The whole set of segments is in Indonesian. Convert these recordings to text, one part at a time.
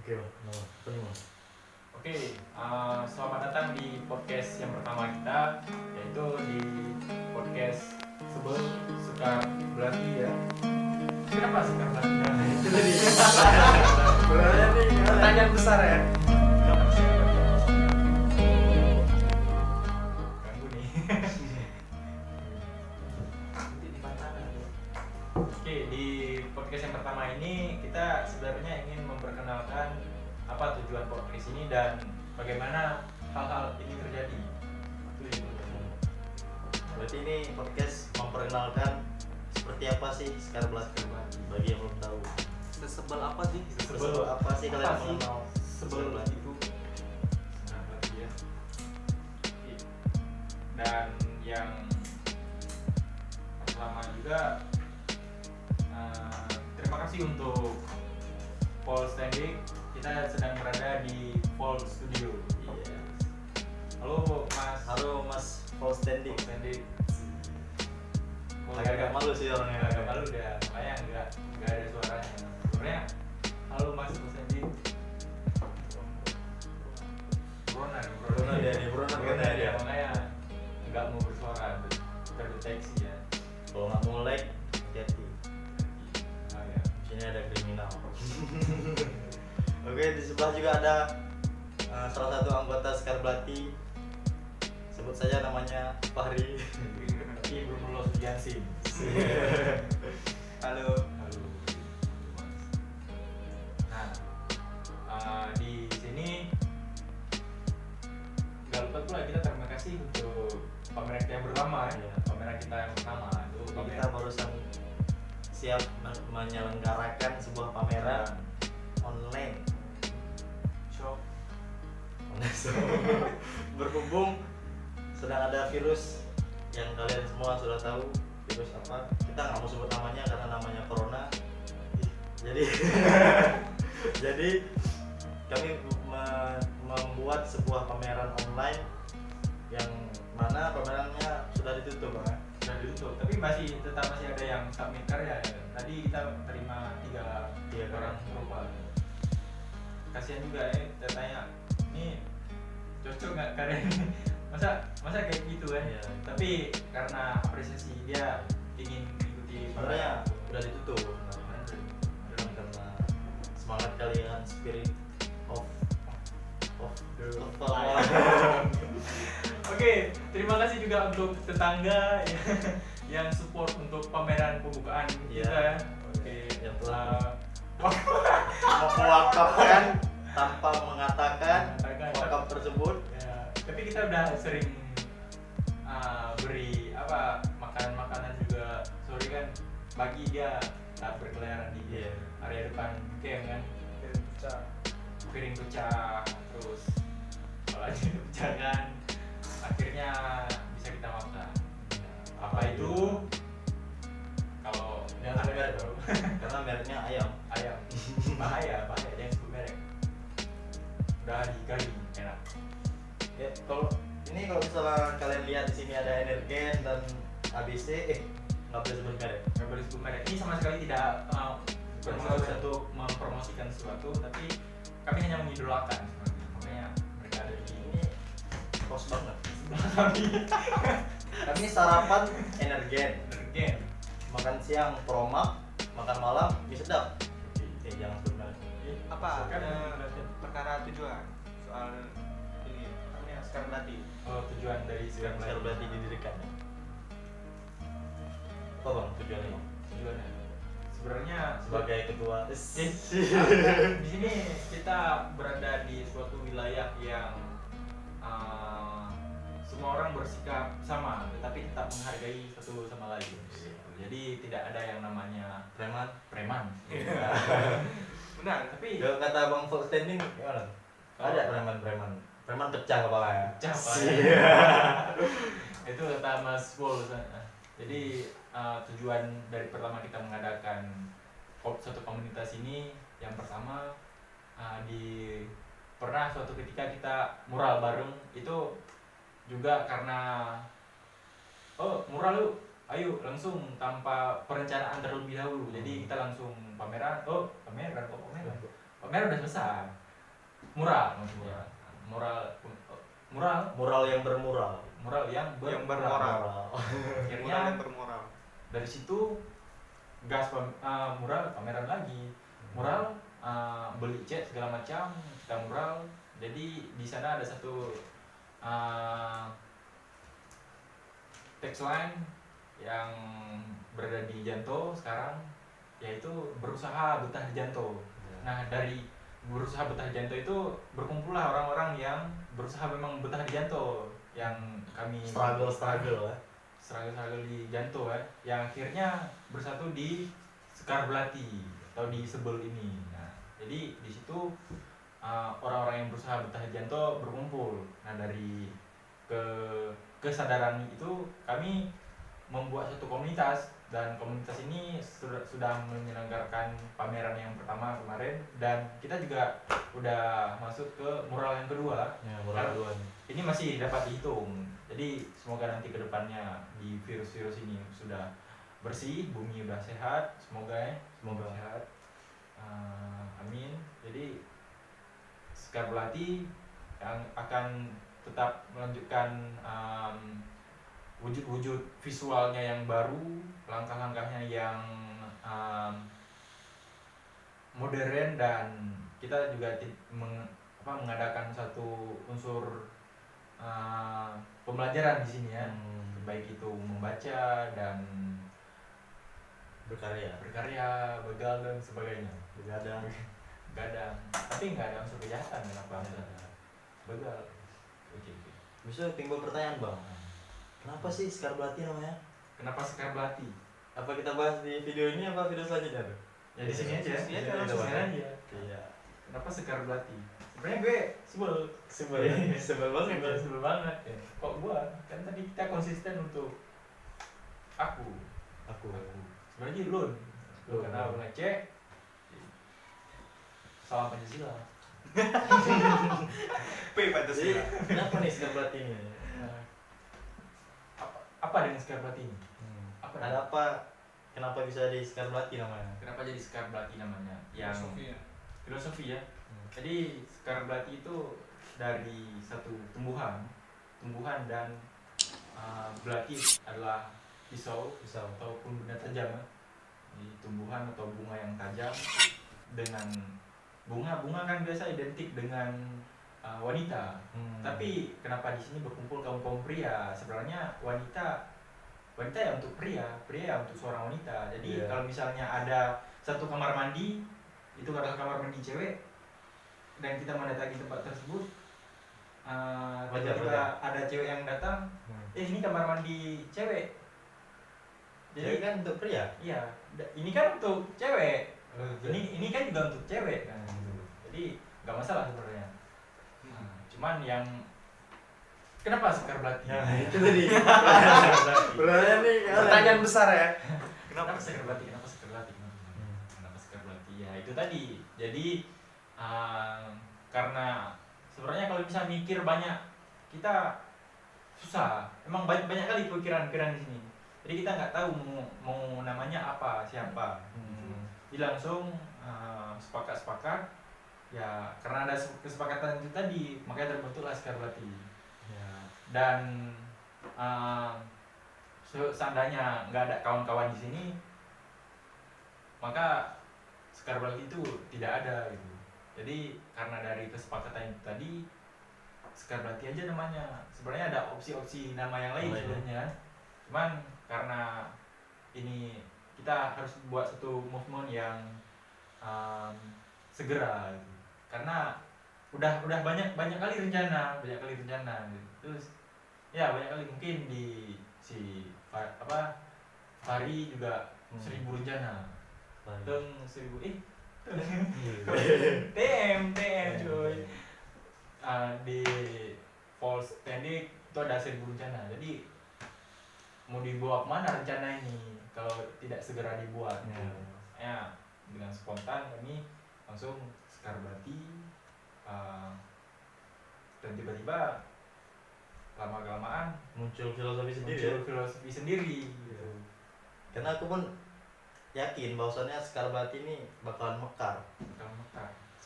Oke, penuh. Oke, selamat datang di podcast yang pertama kita, yaitu di podcast Sebel Suka Belati ya. Kenapa suka belati? Nah, itu tadi. Sebenarnya nih Pertanyaan besar ya. Ganggu nih. Oke, di podcast yang pertama ini kita sebenarnya ingin memperkenalkan apa tujuan podcast ini dan bagaimana hal-hal ini terjadi. Berarti ini podcast memperkenalkan seperti apa sih Sekar Belati bagi yang belum tahu. Sesebel apa sih? Sebel apa sih kalian Apa sih mengenal sebel itu? Nah, berarti ya. Dan yang pertama juga terima kasih untuk Paul Standing. Kita sedang berada di Paul Studio. Iya. Halo Mas. Halo Mas Paul Standing. Paul Standing. Agak malu sih orangnya. Agak malu dah, makanya nggak ada suaranya. Sebenarnya halo Mas Paul Standing. Buronan ya, di buronan kan ya. Makanya nggak mau bersuara, terdeteksi ya. Kalau nggak mau like, hati-hati. Oh, ya. Di sini ada kriminal. Oke, di sebelah juga ada salah satu anggota Sekar Belati. Sebut saja namanya Fahri. Tapi belum lulus ujian SIM. Halo. Halo. Nah, di sini nggak lupa pula kita terima kasih untuk pameran kita yang pertama ya. Pameran kita yang pertama itu Kita barusan siap menyelenggarakan sebuah pameran online. shop. Berhubung sedang ada virus yang kalian semua sudah tahu virus apa, kita nggak mau sebut namanya karena namanya corona. Jadi jadi kami membuat sebuah pameran online yang mana pamerannya sudah ditutup, Bang. Sudah ditutup, tapi tetap masih ada yang submit karya ya. Tadi kita terima tiga orang berupa. Kasihan juga ya, kita tanya, ini cocok nggak karya ini? Masa kayak gitu kan? Iya. Tapi karena apresiasi dia ingin ikuti Sebenarnya udah ditutup karena semangat kalian, spirit of the Oke, terima kasih juga untuk tetangga yang support untuk pameran pembukaan Iya. kita ya. Oke, Yang telah mewakafkan tanpa mengatakan wakaf tersebut. ya, tapi kita udah sering beri makanan juga. Sorry kan, bagi dia saat berkeliaran di Iya. area depan camp kan, piring pecah, terus apalagi pecah kan, akhirnya bisa kita makan. Apa itu? Kalau Jangan sebut merek, karena mereknya ayam. bahaya jangan sebut merek. Udah digali enak. Ya, kalau misalnya kalian lihat di sini ada Energen dan ABC, nggak boleh sebut merek. Nggak boleh sebut merek. Ini sama sekali tidak bermaksud untuk mempromosikan sesuatu, tapi kami hanya mengidolakan sebenarnya. Makanya mereka ada di Ini kos banget. kami. Kami sarapan Energen, Energen. makan siang Promak, makan malam mie sedap. Jangan sebut merek. Apa? Kan Perkara tujuan soal ini namanya Sekar Belati. tujuan dari Sekar Belati didirikan. Apa bang tujuannya? tujuannya sebenarnya Sebagai ketua. di sini kita berada di suatu wilayah yang semua orang bersikap sama, tetapi tetap menghargai satu sama lain. Jadi tidak ada yang namanya preman. Benar. Tapi Kalau kata bang Full Standing gimana? Ada preman pecah kepala ya. itu kata Mas Paul. Jadi tujuan dari pertama kita mengadakan satu komunitas ini, yang pertama pernah suatu ketika kita mural bareng itu juga karena mural lu ayo langsung tanpa perencanaan terlebih dahulu. Jadi kita langsung pameran kok pameran pameran udah selesai. Mural maksudnya. Mural yang bermural. Mural yang bermoral. Akhirnya Moral yang bermoral. dari situ mural pameran lagi. Mural beli cat segala macam, kita mural. Jadi di sana ada satu tagline yang berada di Janto sekarang, yaitu berusaha betah di Janto. Nah, dari berusaha betah di Janto itu berkumpullah orang-orang yang berusaha memang betah di Janto, yang kami struggle di Janto yang akhirnya bersatu di Sekar Belati atau di Sebel ini. Nah, jadi di situ orang-orang yang berusaha betah di Janto berkumpul. Nah, dari kesadaran itu kami membuat satu komunitas, dan komunitas ini sudah menyelenggarakan pameran yang pertama kemarin, dan kita juga udah masuk ke mural yang kedua. Mural kedua nih. Ini masih dapat dihitung. Jadi semoga nanti kedepannya di virus-virus ini sudah bersih, bumi udah sehat, semoga sehat. Amin. Jadi Sekar Belati yang akan tetap melanjutkan wujud-wujud visualnya yang baru, langkah-langkahnya yang modern, dan kita juga mengadakan satu unsur pembelajaran di sini ya, baik itu membaca dan berkarya, begal dan sebagainya. begadang. Tapi nggak ada unsur kejahatan kenapa? Begal. Oke. Bisa timbul pertanyaan bang, kenapa sih Sekar Belati namanya? Kenapa Sekar Belati? Apa kita bahas di video ini apa video selanjutnya tuh? Ya di sini aja. Di sini aja, Langsung Bang. aja. Iya. Kenapa Sekar Belati? Sebenarnya gue sebel banget ya. Kok gue kan tadi kita konsisten untuk aku. Sebenarnya Lun. Karena ngecek salam Pancasila. Jadi kenapa nih Sekar Belati ini? Apa dengan Sekar Belati ini? Ada apa? Kenapa bisa di Sekar Belati namanya? Kenapa jadi Sekar Belati namanya? Yang filosofi ya. Jadi Sekar Belati itu dari satu tumbuhan dan belati adalah pisau ataupun benda tajam. Jadi tumbuhan atau bunga yang tajam, dengan bunga kan biasa identik dengan wanita. Tapi kenapa di sini berkumpul kaum pria? Sebenarnya wanita ya untuk pria ya untuk seorang wanita. Jadi kalau misalnya ada satu kamar mandi, itu adalah kamar mandi cewek, dan kita mendatangi tempat tersebut, tiba-tiba ada cewek yang datang, ini kamar mandi cewek. Jadi kan untuk pria? Iya, ini kan untuk cewek. Ini kan juga untuk cewek kan. Jadi nggak masalah sebenarnya. Cuman yang kenapa Sekar Belati? Itu tadi. Pertanyaan besar ya. Kenapa Sekar Belati? Ya itu tadi. Jadi karena sebenarnya kalau bisa mikir banyak, kita susah. Emang banyak kali pikiran di sini. Jadi kita nggak tahu mau namanya apa, siapa. Jadi langsung sepakat. Ya karena ada kesepakatan itu tadi, makanya terbentuklah Sekar Belati. Dan seandainya nggak ada kawan-kawan di sini, maka Sekar Belati itu tidak ada gitu. Jadi karena dari kesepakatan itu tadi, Sekar Belati aja namanya. Sebenarnya ada opsi-opsi nama yang lain sebenarnya, cuman karena ini kita harus buat satu movement yang segera gitu. Karena udah banyak kali rencana gitu. Terus ya banyak kali, mungkin di Fahri juga 1000 rencana. TM cuy. Di Falls Tendik itu ada 1000 rencana. Jadi mau dibawa kemana rencana ini kalau tidak segera dibuat? Ya dengan spontan kami langsung Sekar Belati, dan tiba-tiba lama-kelamaan muncul filosofi sendiri gitu. Karena aku pun yakin bahwasannya Sekar Belati ini bakalan mekar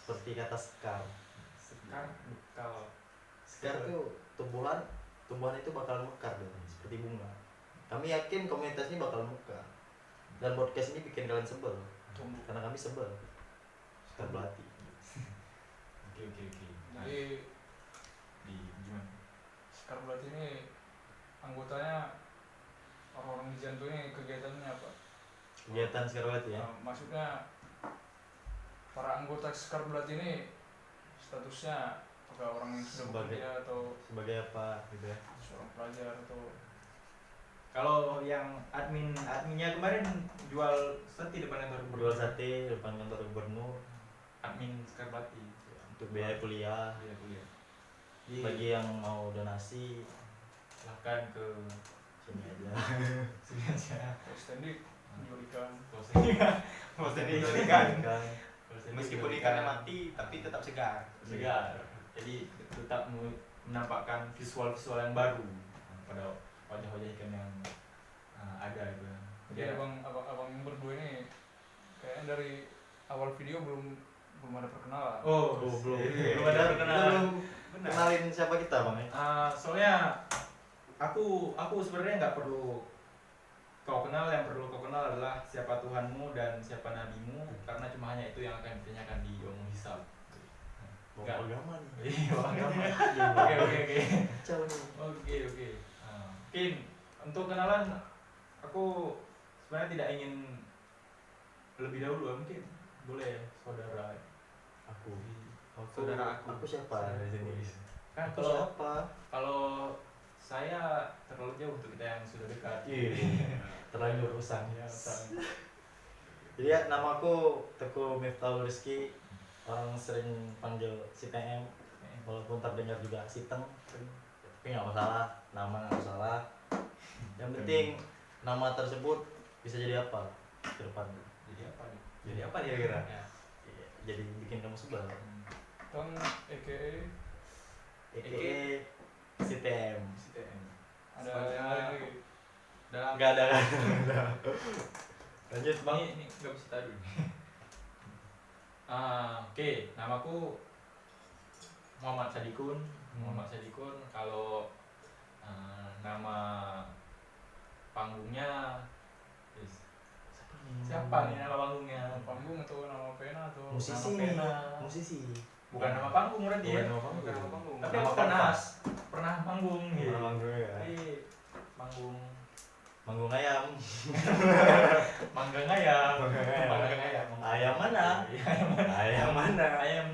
seperti kata sekar. Sekar bekal. Sekar tuh tumbuhan itu bakal mekar dong, seperti bunga. Kami yakin komunitas ini bakal mekar. Dan podcast ini bikin kalian sebel. Karena kami sebel. Sekar belati. Oke. Nah, Jadi di gimana? Sekar Belati ini anggotanya orang-orang di Jantung ini kegiatannya apa? Kegiatan Sekar Belati ya. Maksudnya para anggota Sekar Belati ini statusnya apakah orang yang sudah Sebagai- bekerja atau Sebagai apa gitu ya. seorang pelajar atau Kalau yang adminnya kemarin jual sate depan kantor Jual gubernur. sate depan kantor gubernur Admin Sekar Belati. untuk biaya kuliah. Iya, kuliah. Bagi yang mau donasi Silahkan ke sini aja. sini aja. extended menjual ikan. Maksudnya Jual ikan. Meskipun ikannya mati tapi tetap segar. segar. Jadi tetap menampakkan visual-visual yang baru pada wajah-wajah ikan yang ada itu. Jadi abang yang berdua ini kayaknya dari awal video belum ada perkenalan. Oh, belum. iya. Belum ada Kita belum Benar. kenalin siapa kita, Bang ya. Soalnya aku sebenarnya nggak perlu kau kenal, yang perlu kau kenal adalah siapa Tuhanmu dan siapa nabimu, karena cuma hanya itu yang akan ditanyakan di yaumul hisab. Bawa Enggak. agama nih. Iya, agama. Oke. Oke. Kacau nih. Oke. Mungkin untuk kenalan aku sebenarnya tidak ingin lebih dahulu, mungkin boleh saudara. Aku. Saudara aku. Aku siapa di sini? Kan Aku kalau siapa? kalau saya terlalu jauh untuk kita yang sudah dekat. Terlanjur usang. Ya, usang. Jadi ya, nama aku Teguh Miftahul Rizky. Orang sering panggil si TM, walaupun terdengar juga si Teng. Tapi nggak masalah, nama nggak masalah. Yang penting nama tersebut bisa jadi apa ke depan? Jadi apa nih? Jadi apa kira-kira? Ya. Iya, jadi bikin kamu sebel. Kan aka EKE si TM. CTM. ada Soalnya- yang lain lagi. Dalam Nggak ada. Lanjut bang. ini nggak bisa tadi. Oke, namaku Muhammad Sadikun. Kalau nama panggungnya siapa nih nama panggungnya? Nama panggung atau nama pena atau Musisi. Nama pena. Musisi. Bukan nama panggung berarti ya? Bukan nama panggung. Bukan nama panggung. Tapi Nama aku kanvas. pernah manggung gitu. Nama panggung ya. Tapi manggung Manggung ayam. manggang ayam. Manggang ayam. Ayam mana? Iya, Ayam mana? ayam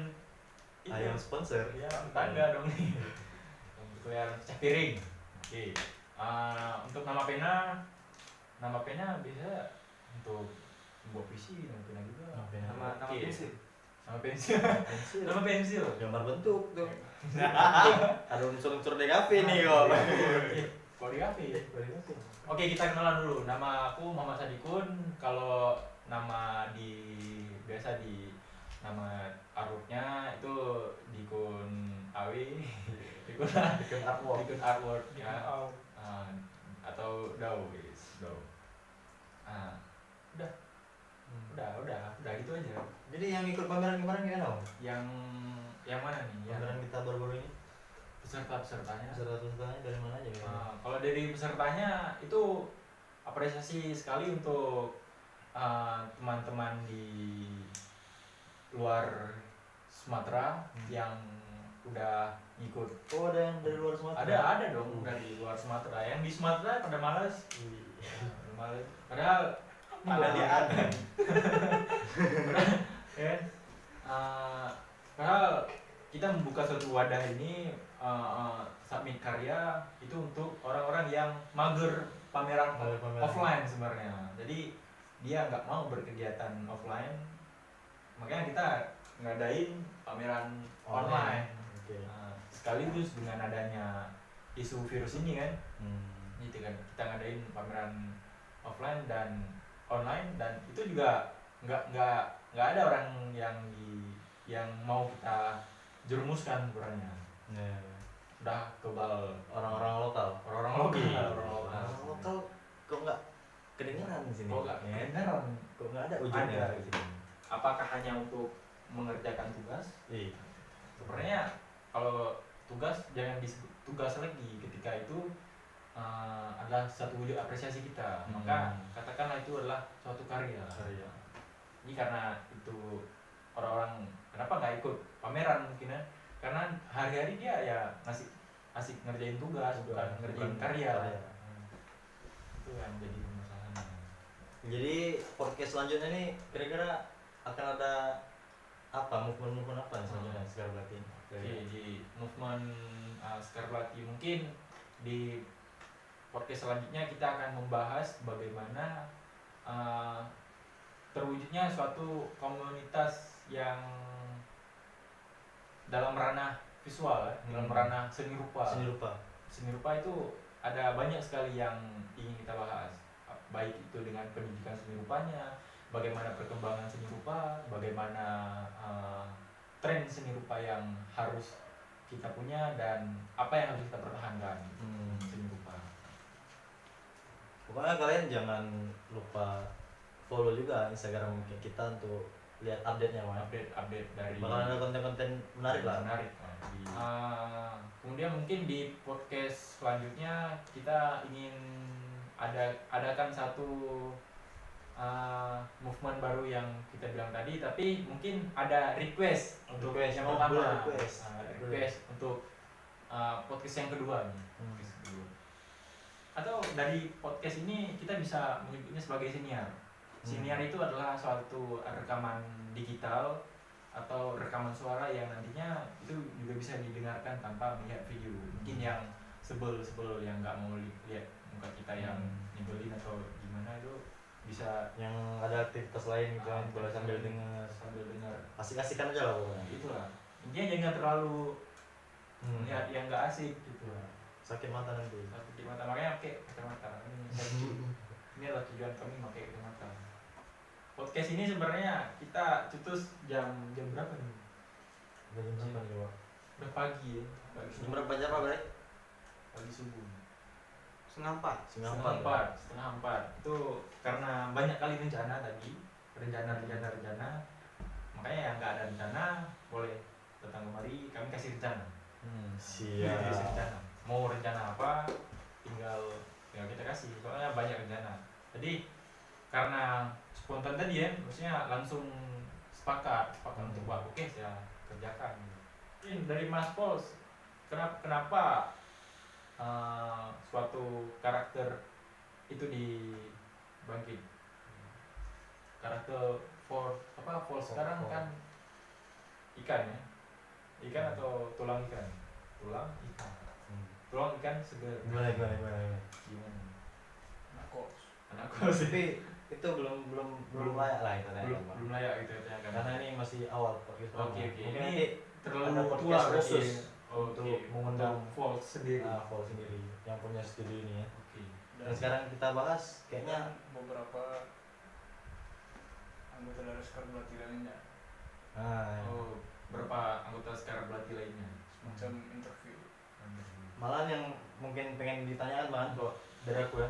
itu. Ayam sponsor. Ya, tetangga dong nih. Untuk yang pecah piring. Oke. Untuk nama pena bisa untuk membuat puisi, nama pena juga. Nama Oke. pensil. Nama pensil. Pensil. Nama pensil. Gambar bentuk tuh. Ada unsur-unsur DKV nih kok. Kalau di kafe. Oke, kita kenalan dulu. Nama aku Muhammad Sadikun. Kalau nama biasa di nama artworknya itu Dikun Awi, Bikin artwork. Dikun Artwork Dikun ya. Au. Atau Dau guys, Dau. Udah gitu aja. Jadi yang ikut pameran kemarin gimana om? Yang mana nih? Yang Pameran kita baru-baru ini. pesertanya. Peserta-pesertanya dari mana aja? Ya? Kalau dari pesertanya itu apresiasi sekali untuk teman-teman di luar Sumatera yang udah ngikut. Oh ada yang dari luar Sumatera? Ada dong dari luar Sumatera. Yang di Sumatera pada malas. Malas. Padahal ada. Ya. Padahal kita membuka suatu wadah ini submit karya itu untuk orang-orang yang mager pameran offline sebenarnya. Jadi dia nggak mau berkegiatan offline, makanya kita ngadain pameran online. Oke. Sekaligus dengan adanya isu virus ini kan, gitu kan, kita ngadain pameran offline dan online, dan itu juga nggak ada orang yang mau kita jerumuskan sebenarnya. Udah kebal Orang-orang lokal. orang lokal. Orang lokal kok nggak kedengeran di sini? Kok nggak Ya? kedengeran? Kok nggak ada ujungnya Ada. di sini? Apakah hanya untuk mengerjakan tugas. Iya. Sebenarnya kalau tugas jangan disebut tugas lagi ketika itu adalah satu wujud apresiasi kita. Maka katakanlah itu adalah suatu karya. Ini karena itu orang-orang kenapa nggak ikut pameran mungkin ya? Karena hari-hari dia ya asik ngerjain tugas, bukan ngerjain karya. Itu yang jadi masalahnya. Jadi podcast selanjutnya nih kira-kira akan ada apa movement apa nih selanjutnya Sekar Belati ini? Oke, di movement Sekar Belati mungkin di podcast selanjutnya kita akan membahas bagaimana terwujudnya suatu komunitas yang dalam ranah visual, dalam ranah seni rupa. Seni rupa itu ada banyak sekali yang ingin kita bahas, baik itu dengan pendidikan seni rupanya, bagaimana perkembangan seni rupa, bagaimana tren seni rupa yang harus kita punya dan apa yang harus kita pertahankan seni rupa. Pokoknya kalian jangan lupa follow juga Instagram kita untuk lihat update-nya, Mas. Update dari Bakal ada konten-konten menarik lah. Kemudian mungkin di podcast selanjutnya kita ingin adakan satu movement baru yang kita bilang tadi, tapi mungkin ada request untuk yang pertama, request untuk podcast yang kedua nih. Atau dari podcast ini kita bisa menyebutnya sebagai siniar. Siniar itu adalah suatu rekaman digital atau rekaman suara yang nantinya itu juga bisa didengarkan tanpa melihat video. Mungkin yang sebel yang nggak mau lihat muka kita yang nyebelin atau gimana itu bisa yang ada aktivitas lain gitu kan, boleh sambil dengar asik-asikan aja lah pokoknya. Itulah intinya, jangan terlalu lihat yang nggak asik gitu. Sakit mata nanti. Sakit mata, makanya pakai kacamata. Ini adalah tujuan kami pakai kacamata. Podcast ini sebenarnya kita cetus jam berapa nih? Jam berapa coba? Udah pagi ya. Jam berapa jam apa berarti? Pagi subuh. Setengah 4. Itu karena banyak kali rencana tadi, rencana. Makanya yang nggak ada rencana boleh datang kemari, kami kasih rencana. Siap. Kasih rencana. Mau rencana apa? Tinggal kita kasih. Soalnya banyak rencana. Jadi karena spontan tadi ya, maksudnya langsung sepakat untuk oke saya kerjakan. Ini dari Mas Pols, kenapa suatu karakter itu dibangkit? Karakter Pols sekarang kan ikan ya, ikan atau tulang ikan? Tulang ikan segar. Gimana? Anak kos Tapi itu belum layak lah itu belum layak gitu ya kan? Karena ini masih awal podcast. Oke. Mungkin Ini nanti terlalu ada tua podcast berarti. khusus Untuk mengundang Volt sendiri. Vol sendiri yang punya studio ini ya. Oke. Dan sekarang kita bahas kayaknya beberapa anggota dari Sekar Belati lainnya Berapa anggota Sekar Belati lainnya? semacam interview. malah yang mungkin pengen ditanyakan Bang kok dari aku ya.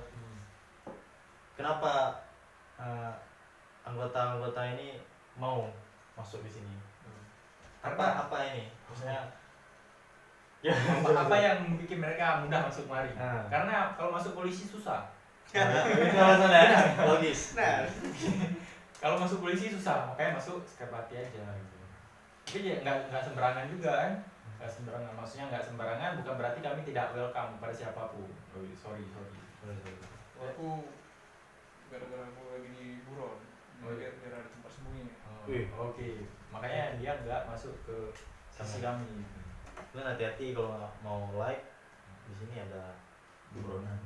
Kenapa anggota-anggota ini mau masuk di sini? Apa ini? Maksudnya apa yang bikin mereka mudah masuk mari? Karena kalau masuk polisi susah. itu alasannya logis. Nah, Kalau masuk polisi susah, makanya masuk Sekar Belati aja gitu. Tapi ya nggak sembarangan juga kan? Nggak sembarangan, maksudnya nggak sembarangan bukan berarti kami tidak welcome pada siapapun. Sorry. Aku gara-gara aku lagi di buron, biar ada tempat sembunyi. Oke. Makanya dia nggak masuk ke sisi kami. Kalian hati-hati kalau mau like di sini ada buronan.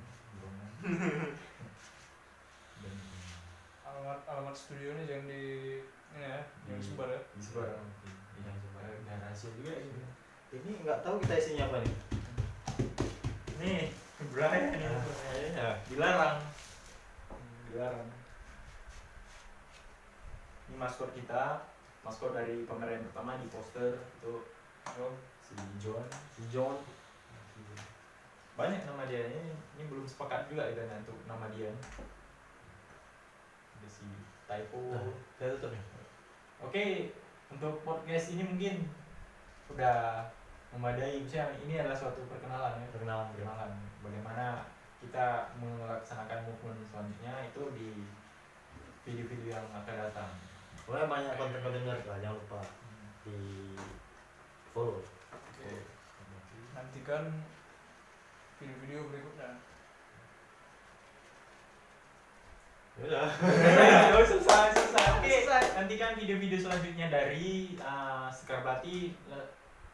Alamat studionya jangan jangan disebar ya. Disebar. Yang sebar. Dan rahasia juga ini. Ini nggak tahu kita isinya apa nih. Nih, Brian ini. Dilarang. Ini maskot kita, maskot dari pameran pertama di poster itu si John. Banyak nama dia ini belum sepakat juga kita untuk nama dia. Ada si Typo. Kita tutup nih. Oke, untuk podcast ini mungkin udah memadai. Misalnya ini adalah suatu perkenalan ya. Perkenalan bagaimana kita melaksanakan movement selanjutnya itu di video-video yang akan datang. Pokoknya banyak konten-konten menarik lah, jangan lupa di follow. Oke. Nantikan video-video berikutnya. Ya udah. Oh, selesai. Oke, nantikan video-video selanjutnya dari Sekarbati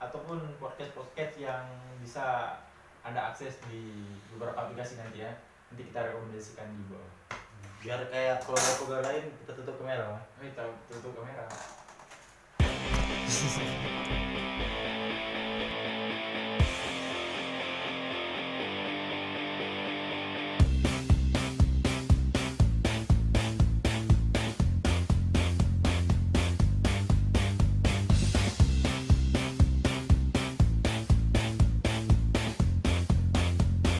ataupun podcast yang bisa Anda akses di beberapa aplikasi nanti ya. Nanti kita rekomendasikan di bawah. Biar kayak program lain kita tutup kamera. Kita tutup kamera.